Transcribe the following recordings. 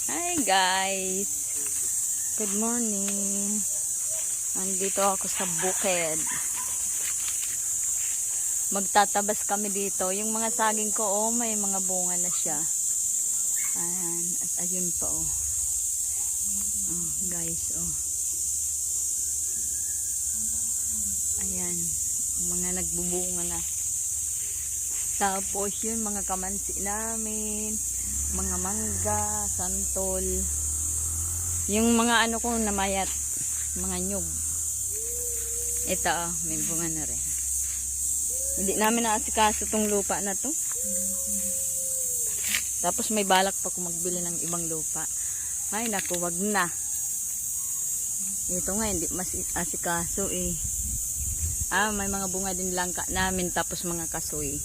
Hi guys! Good morning! Andito ako sa bukid. Magtatabas kami dito. Yung mga saging ko, oh, may mga bunga na siya. Ayan. At ayun pa, oh. Oh, guys, oh. Ayan. Mga nagbubunga na. Tapos yun, mga kamansi namin. Mga mangga, santol. Yung mga ano ko namayat. Mga nyug. Ito, oh, may bunga na rin. Hindi namin naasikaso tong lupa na to. Tapos may balak pa kung magbili ng ibang lupa. Ay, naku, wag na. Ito nga, hindi mas asikaso eh. May mga bunga din langka namin, tapos mga kasoy.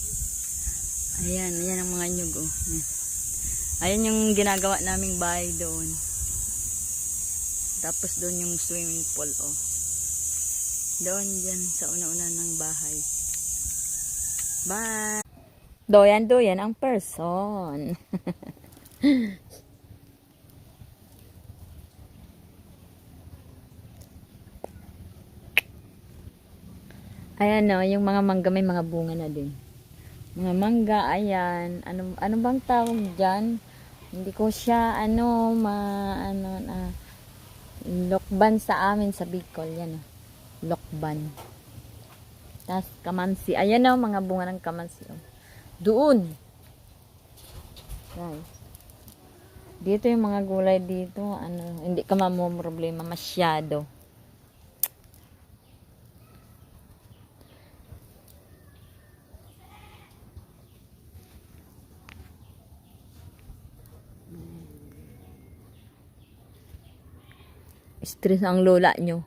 Ayan, ayan ang mga nyug, oh. Ayan yung ginagawa naming bahay doon. Tapos doon yung swimming pool, oh. Doon dyan sa una-una ng bahay. Bye! Doyan ang person. Ayan, no, yung mga mangga may mga bunga na din. Mga mangga, ayan. Ano bang tawag dyan? Hindi ko siya, lokban sa amin sa Bicol. Yan, oh. Lokban. Tapos kamansi. Ayan, oh, mga bunga ng kamansi, oh. Doon. Guys. Dito yung mga gulay dito, hindi ka problema masyado. Stress ang lola nyo.